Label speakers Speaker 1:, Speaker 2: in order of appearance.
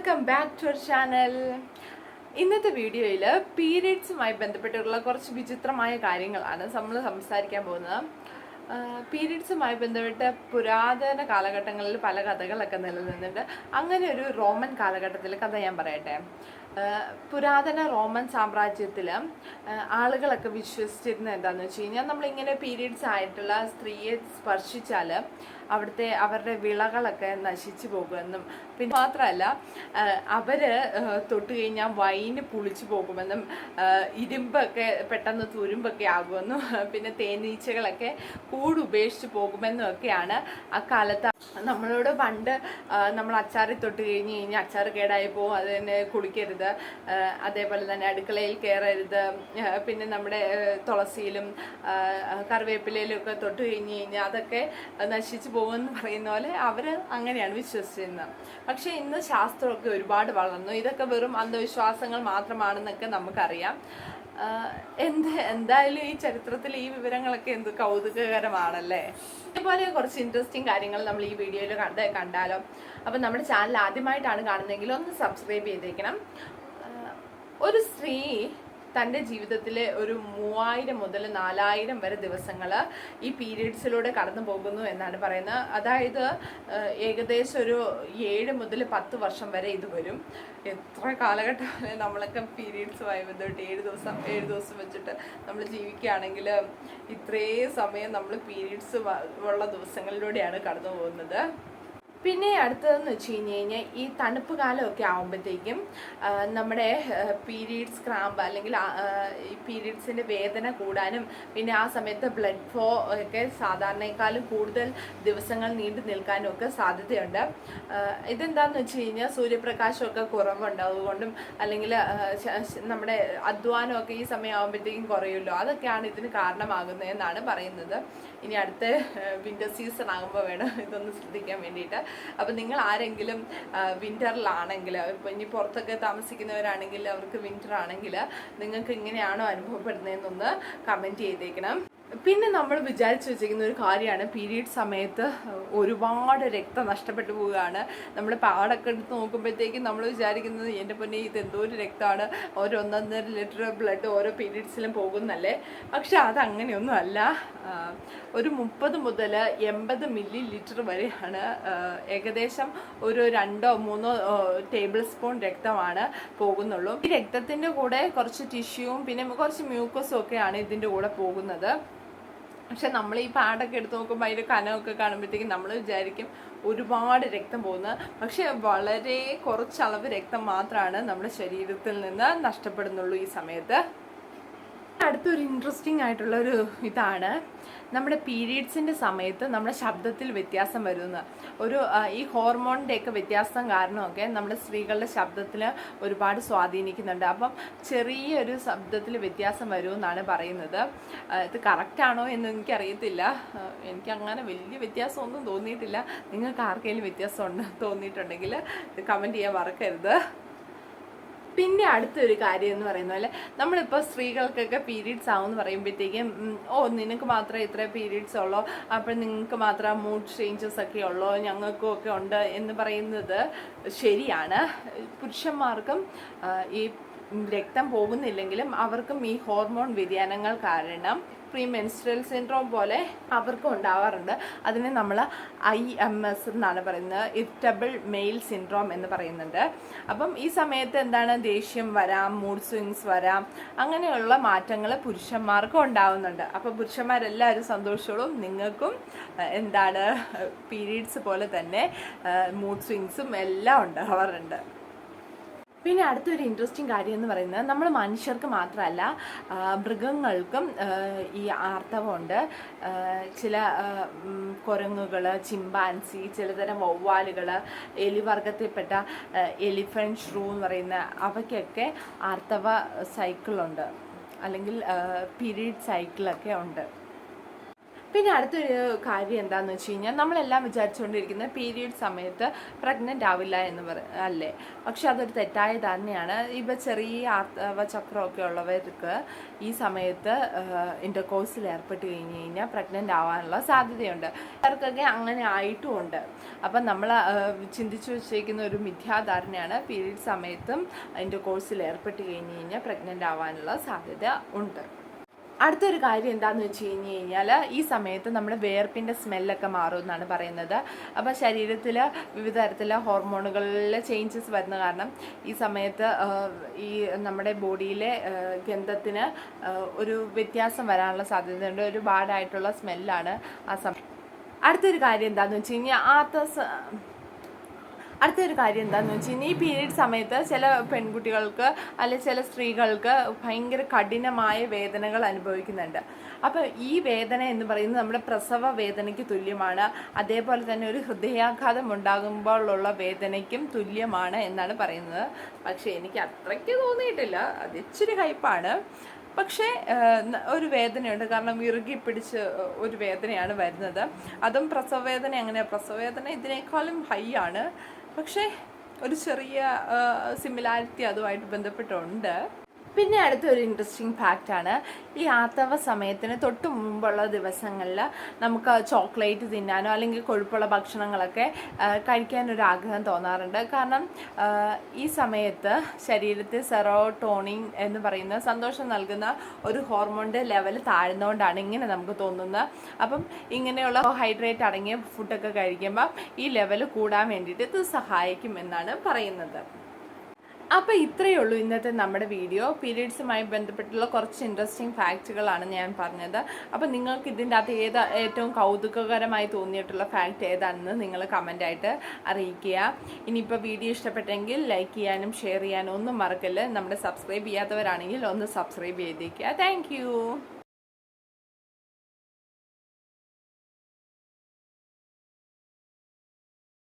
Speaker 1: Welcome back to our channel. ഇന്നത്തെ വീഡിയോയിൽ പീരീഡ്സുമായി ബന്ധപ്പെട്ടുള്ള കുറച്ച് വിചിത്രമായ കാര്യങ്ങളാണ് നമ്മൾ സംസാരിക്കാൻ പോകുന്നത്. പീരീഡ്സുമായി ബന്ധപ്പെട്ട് പുരാതന കാലഘട്ടങ്ങളിൽ പല കഥകളൊക്കെ നിലനിന്നിട്ടുണ്ട്. അങ്ങനെ ഒരു റോമൻ കാലഘട്ടത്തിൽ കഥ ഞാൻ പറയട്ടെ. പുരാതന റോമൻ സാമ്രാജ്യത്തിൽ ആളുകളൊക്കെ വിശ്വസിച്ചിരുന്നത് എന്താണെന്ന് വെച്ച് കഴിഞ്ഞാൽ, നമ്മളിങ്ങനെ പീരീഡ്സ് ആയിട്ടുള്ള സ്ത്രീയെ സ്പർശിച്ചാൽ അവരുടെ വിളകളൊക്കെ നശിച്ചു പോകുമെന്നും, പിന്നെ മാത്രമല്ല അവർ തൊട്ട് കഴിഞ്ഞാൽ വൈന് പുളിച്ചു പോകുമെന്നും, ഇരുമ്പൊക്കെ പെട്ടെന്ന് തുരുമ്പൊക്കെ ആകുമെന്നും, പിന്നെ തേനീച്ചകളൊക്കെ കൂടുപേക്ഷിച്ച് പോകുമെന്നും ഒക്കെയാണ് അക്കാലത്ത് നമ്മളോട് പണ്ട് നമ്മൾ അച്ചാറിൽ തൊട്ട് കഴിഞ്ഞ് കഴിഞ്ഞാൽ അച്ചാർ കേടായി പോകും, അത് തന്നെ കുളിക്കരുത്, അതേപോലെ തന്നെ അടുക്കളയിൽ കയറരുത്, പിന്നെ നമ്മുടെ തുളസിയിലും കറിവേപ്പിലയിലും ഒക്കെ തൊട്ട് കഴിഞ്ഞ് കഴിഞ്ഞാൽ അതൊക്കെ നശിച്ചു പോകുമെന്ന് പറയുന്ന പോലെ അവർ അങ്ങനെയാണ് വിശ്വസിച്ചിരുന്നത്. പക്ഷേ ഇന്ന് ശാസ്ത്രമൊക്കെ ഒരുപാട് വളർന്നു. ഇതൊക്കെ വെറും അന്ധവിശ്വാസങ്ങൾ മാത്രമാണെന്നൊക്കെ നമുക്കറിയാം. എന്തായാലും ഈ ചരിത്രത്തിൽ ഈ വിവരങ്ങളൊക്കെ എന്ത് കൗതുകകരമാണല്ലേ. ഇതുപോലെ കുറച്ച് ഇൻട്രസ്റ്റിംഗ് കാര്യങ്ങൾ നമ്മൾ ഈ വീഡിയോയിൽ കണ്ടാലോ. അപ്പം നമ്മുടെ ചാനൽ ആദ്യമായിട്ടാണ് കാണുന്നതെങ്കിൽ ഒന്ന് സബ്സ്ക്രൈബ് ചെയ്തേക്കണം. ഒരു സ്ത്രീ തൻ്റെ ജീവിതത്തിലെ ഒരു 3000 മുതൽ 4000 വരെ ദിവസങ്ങൾ ഈ പീരീഡ്സിലൂടെ കടന്നു പോകുന്നു എന്നാണ് പറയുന്നത്. അതായത് ഏകദേശം ഒരു 7 മുതൽ 10 വർഷം വരെ ഇത് വരും. എത്ര കാലഘട്ടം നമ്മളൊക്കെ പീരീഡ്സുമായി ബന്ധപ്പെട്ട് 7 ദിവസം വെച്ചിട്ട് നമ്മൾ ജീവിക്കുകയാണെങ്കിൽ ഇത്രയും സമയം നമ്മൾ പീരീഡ്സ് ഉള്ള ദിവസങ്ങളിലൂടെയാണ് കടന്നു പോകുന്നത്. പിന്നെ അടുത്തതെന്ന് വെച്ച് കഴിഞ്ഞാൽ ഈ തണുപ്പ് കാലമൊക്കെ ആകുമ്പോഴത്തേക്കും നമ്മുടെ പീരീഡ്സ് ക്രാമ്പ് അല്ലെങ്കിൽ ഈ പീരീഡ്സിൻ്റെ വേദന കൂടാനും, പിന്നെ ആ സമയത്ത് ബ്ലഡ് ഫ്ലോ ഒക്കെ സാധാരണയെക്കാളും കൂടുതൽ ദിവസങ്ങൾ നീണ്ടു നിൽക്കാനും ഒക്കെ സാധ്യതയുണ്ട്. ഇതെന്താണെന്ന് വെച്ച് കഴിഞ്ഞാൽ സൂര്യപ്രകാശമൊക്കെ കുറവുണ്ട്, അതുകൊണ്ടും അല്ലെങ്കിൽ നമ്മുടെ അധ്വാനമൊക്കെ ഈ സമയം ആകുമ്പോഴത്തേക്കും കുറയുമല്ലോ, അതൊക്കെയാണ് ഇതിന് കാരണമാകുന്നതെന്നാണ് പറയുന്നത്. ഇനി അടുത്ത വിൻ്റർ സീസൺ ആകുമ്പോൾ വേണം ഇതൊന്ന് ശ്രദ്ധിക്കാൻ വേണ്ടിയിട്ട്. അപ്പം നിങ്ങൾ ആരെങ്കിലും വിൻ്ററിലാണെങ്കിൽ, ഇപ്പം ഇനി പുറത്തൊക്കെ താമസിക്കുന്നവരാണെങ്കിൽ അവർക്ക് വിൻ്റർ ആണെങ്കിൽ നിങ്ങൾക്ക് ഇങ്ങനെയാണോ അനുഭവപ്പെടുന്നതെന്നൊന്ന് കമൻറ്റ് ചെയ്തേക്കണം. പിന്നെ നമ്മൾ വിചാരിച്ചു വെച്ചിരിക്കുന്ന ഒരു കാര്യമാണ്, പീരീഡ് സമയത്ത് ഒരുപാട് രക്തം നഷ്ടപ്പെട്ടു പോവുകയാണ്. നമ്മൾ പാടൊക്കെ എടുത്ത് നോക്കുമ്പോഴത്തേക്കും നമ്മൾ വിചാരിക്കുന്നത് എൻ്റെ പൊന്നെ ഇത് എന്തോ ഒരു രക്തമാണ്, ഒരു 1.5 ലിറ്റർ ബ്ലഡ് ഓരോ പീരീഡ്സിലും പോകുന്നല്ലേ. പക്ഷെ അതങ്ങനെയൊന്നും അല്ല. ഒരു 30 മുതൽ 80 മില്ലി ലിറ്റർ വരെയാണ്, ഏകദേശം ഒരു 2-3 ടേബിൾ സ്പൂൺ രക്തമാണ് പോകുന്നുള്ളൂ. ഈ രക്തത്തിൻ്റെ കൂടെ കുറച്ച് ടിഷ്യൂവും പിന്നെ കുറച്ച് മ്യൂക്കസും ഒക്കെയാണ് ഇതിൻ്റെ കൂടെ പോകുന്നത്. പക്ഷെ നമ്മൾ ഈ പാടൊക്കെ എടുത്ത് നോക്കുമ്പോൾ അതിൻ്റെ കനമൊക്കെ കാണുമ്പോഴത്തേക്കും നമ്മൾ വിചാരിക്കും ഒരുപാട് രക്തം പോകുന്നത്. പക്ഷെ വളരെ കുറച്ചളവ് രക്തം മാത്രമാണ് നമ്മുടെ ശരീരത്തിൽ നിന്ന് നഷ്ടപ്പെടുന്നുള്ളൂ ഈ സമയത്ത്. അടുത്തൊരു ഇൻട്രസ്റ്റിംഗ് ആയിട്ടുള്ളൊരു ഇതാണ്, നമ്മുടെ പീരീഡ്സിൻ്റെ സമയത്ത് നമ്മുടെ ശബ്ദത്തിൽ വ്യത്യാസം വരുന്നത്. ഈ ഹോർമോണിൻ്റെ ഒക്കെ വ്യത്യാസം കാരണമൊക്കെ നമ്മുടെ സ്ത്രീകളുടെ ശബ്ദത്തിൽ ഒരുപാട് സ്വാധീനിക്കുന്നുണ്ട്. അപ്പം ചെറിയൊരു ശബ്ദത്തിൽ വ്യത്യാസം വരുമെന്നാണ് പറയുന്നത്. ഇത് കറക്റ്റാണോ എന്ന് എനിക്കറിയത്തില്ല. എനിക്കങ്ങനെ വലിയ വ്യത്യാസമൊന്നും തോന്നിയിട്ടില്ല. നിങ്ങൾക്ക് ആർക്കെങ്കിലും വ്യത്യാസം തോന്നിയിട്ടുണ്ടെങ്കിൽ കമൻറ്റ് ചെയ്യാൻ മറക്കരുത്. പിന്നെ അടുത്തൊരു കാര്യം എന്ന് പറയുന്ന പോലെ, നമ്മളിപ്പോൾ സ്ത്രീകൾക്കൊക്കെ പീരീഡ്സ് ആവുമെന്ന് പറയുമ്പോഴത്തേക്കും നിനക്ക് മാത്രമേ ഇത്ര പീരീഡ്സ് ഉള്ളോ, അപ്പോൾ നിങ്ങൾക്ക് മാത്രം മൂഡ് ചേഞ്ചസ് ഒക്കെ ഉള്ളോ, ഞങ്ങൾക്കും ഒക്കെ ഉണ്ട് എന്ന് പറയുന്നത് ശരിയാണ്. പുരുഷന്മാർക്കും ഈ രക്തം പോകുന്നില്ലെങ്കിലും അവർക്കും ഈ ഹോർമോൺ വ്യതിയാനങ്ങൾ കാരണം പ്രീ മെൻസ്ട്രൽ സിൻഡ്രോം പോലെ അവർക്കും ഉണ്ടാവാറുണ്ട്. അതിനെ നമ്മൾ IMS എന്നാണ് പറയുന്നത്, ഇറിറ്റബിൾ മെയിൽ സിൻഡ്രോം എന്ന് പറയുന്നുണ്ട്. അപ്പം ഈ സമയത്ത് എന്താണ്, ദേഷ്യം വരാം, മൂഡ് സ്വിങ്സ് വരാം, അങ്ങനെയുള്ള മാറ്റങ്ങൾ പുരുഷന്മാർക്കും ഉണ്ടാവുന്നുണ്ട്. അപ്പോൾ പുരുഷന്മാരെല്ലാവരും സന്തോഷവും, നിങ്ങൾക്കും എന്താണ് പീരീഡ്സ് പോലെ തന്നെ മൂഡ് സ്വിങ്സും എല്ലാം ഉണ്ടാവാറുണ്ട്. പിന്നെ അടുത്തൊരു ഇൻട്രസ്റ്റിംഗ് കാര്യം എന്ന് പറയുന്നത്, നമ്മൾ മനുഷ്യർക്ക് മാത്രമല്ല മൃഗങ്ങൾക്കും ഈ ആർത്തവമുണ്ട്. ചില കുരങ്ങുകൾ, ചിമ്പാൻസി, ചിലതരം വവ്വാലുകൾ, എലിവർഗത്തിൽപ്പെട്ട എലിഫന്റ് ഷ്രൂ എന്ന് പറയുന്ന അവയ്ക്കൊക്കെ ആർത്തവ സൈക്കിളുണ്ട്, അല്ലെങ്കിൽ പീരീഡ് സൈക്കിളൊക്കെ ഉണ്ട്. പിന്നെ അടുത്തൊരു കാര്യം എന്താണെന്ന് വെച്ച് കഴിഞ്ഞാൽ നമ്മളെല്ലാം വിചാരിച്ചുകൊണ്ടിരിക്കുന്ന പീരീഡ് സമയത്ത് പ്രഗ്നൻ്റ് ആവില്ല എന്ന് അല്ലേ, പക്ഷെ അതൊരു തെറ്റായ ധാരണയാണ്. ഇപ്പോൾ ചെറിയ ആർത്തവ ചക്രമൊക്കെ ഉള്ളവർക്ക് ഈ സമയത്ത് ഇൻ്റർകോഴ്സിൽ ഏർപ്പെട്ട് കഴിഞ്ഞ് കഴിഞ്ഞാൽ പ്രഗ്നൻ്റ് ആവാനുള്ള സാധ്യതയുണ്ട്. അവർക്കൊക്കെ അങ്ങനെ ആയിട്ടുമുണ്ട്. അപ്പം നമ്മൾ ചിന്തിച്ചു വെച്ചേക്കുന്ന ഒരു മിഥ്യാധാരണയാണ് പീരീഡ് സമയത്തും ഇൻ്റർകോഴ്സിൽ ഏർപ്പെട്ട് കഴിഞ്ഞ് കഴിഞ്ഞാൽ പ്രഗ്നൻ്റ് ആവാനുള്ള സാധ്യത ഉണ്ട്. അടുത്തൊരു കാര്യം എന്താണെന്ന് വെച്ച് കഴിഞ്ഞ് കഴിഞ്ഞാൽ ഈ സമയത്ത് നമ്മുടെ വേർപ്പിൻ്റെ സ്മെല്ലൊക്കെ മാറും എന്നാണ് പറയുന്നത്. അപ്പോൾ ശരീരത്തിൽ വിവിധ തരത്തിലുള്ള ഹോർമോണുകളിലെ ചേഞ്ചസ് വരുന്ന കാരണം ഈ സമയത്ത് ഈ നമ്മുടെ ബോഡിയിലെ ഗന്ധത്തിന് ഒരു വ്യത്യാസം വരാനുള്ള സാധ്യതയുണ്ട്. ഒരു ബാഡായിട്ടുള്ള സ്മെല്ലാണ് ആ സമയം. അടുത്തൊരു കാര്യം എന്താണെന്ന് വെച്ച് കഴിഞ്ഞാൽ അടുത്തൊരു കാര്യം എന്താണെന്ന് വെച്ച് കഴിഞ്ഞാൽ ഈ പീരീഡ് സമയത്ത് ചില പെൺകുട്ടികൾക്ക് അല്ലെങ്കിൽ ചില സ്ത്രീകൾക്ക് ഭയങ്കര കഠിനമായ വേദനകൾ അനുഭവിക്കുന്നുണ്ട്. അപ്പോൾ ഈ വേദന എന്ന് പറയുന്നത് നമ്മുടെ പ്രസവ വേദനയ്ക്ക് തുല്യമാണ്. അതേപോലെ തന്നെ ഒരു ഹൃദയാഘാതം ഉണ്ടാകുമ്പോഴുള്ള വേദനയ്ക്കും തുല്യമാണ് എന്നാണ് പറയുന്നത്. പക്ഷേ എനിക്ക് അത്രയ്ക്ക് തോന്നിയിട്ടില്ല, അത് ഇച്ചിരി ഹൈപ്പാണ്. പക്ഷേ ഒരു വേദനയുണ്ട്, കാരണം ഇറുകി പിടിച്ച് ഒരു വേദനയാണ് വരുന്നത്. അതും പ്രസവ വേദന എങ്ങനെയാണ്, പ്രസവ വേദന ഇതിനേക്കാളും ഹൈ ആണ്. പക്ഷേ ഒരു ചെറിയ സിമിലാരിറ്റി അതുമായിട്ട് ബന്ധപ്പെട്ടുണ്ട്. പിന്നെ അടുത്തൊരു ഇൻട്രസ്റ്റിംഗ് ഫാക്റ്റാണ്, ഈ ആർത്തവ സമയത്തിന് തൊട്ട് മുമ്പുള്ള ദിവസങ്ങളിൽ നമുക്ക് ചോക്ലേറ്റ് തിന്നാനോ അല്ലെങ്കിൽ കൊഴുപ്പുള്ള ഭക്ഷണങ്ങളൊക്കെ കഴിക്കാനൊരു ആഗ്രഹം തോന്നാറുണ്ട്. കാരണം ഈ സമയത്ത് ശരീരത്തിൽ സെറോട്ടോണിൻ എന്ന് പറയുന്ന സന്തോഷം നൽകുന്ന ഒരു ഹോർമോണിൻ്റെ ലെവൽ താഴ്ന്നുകൊണ്ടാണ് ഇങ്ങനെ നമുക്ക് തോന്നുന്നത്. അപ്പം ഇങ്ങനെയുള്ള ഹൈഡ്രേറ്റ് അടങ്ങിയ ഫുഡൊക്കെ കഴിക്കുമ്പോൾ ഈ ലെവൽ കൂടാൻ വേണ്ടിയിട്ട് ഇത് സഹായിക്കും എന്നാണ് പറയുന്നത്. അപ്പോൾ ഇത്രയേ ഉള്ളൂ ഇന്നത്തെ നമ്മുടെ വീഡിയോ. പീരീഡ്സുമായി ബന്ധപ്പെട്ടുള്ള കുറച്ച് ഇൻട്രസ്റ്റിംഗ് ഫാക്റ്റുകളാണ് ഞാൻ പറഞ്ഞത്. അപ്പോൾ നിങ്ങൾക്ക് ഇതിൻ്റെ അകത്ത് ഏറ്റവും കൗതുകകരമായി തോന്നിയിട്ടുള്ള ഫാക്റ്റ് ഏതാണെന്ന് നിങ്ങൾ കമൻ്റായിട്ട് അറിയിക്കുക. ഇനിയിപ്പോൾ വീഡിയോ ഇഷ്ടപ്പെട്ടെങ്കിൽ ലൈക്ക് ചെയ്യാനും ഷെയർ ചെയ്യാനും ഒന്നും മറക്കല്ല്. നമ്മുടെ സബ്സ്ക്രൈബ് ചെയ്യാത്തവരാണെങ്കിൽ ഒന്ന് സബ്സ്ക്രൈബ് ചെയ്തേക്കുക. താങ്ക്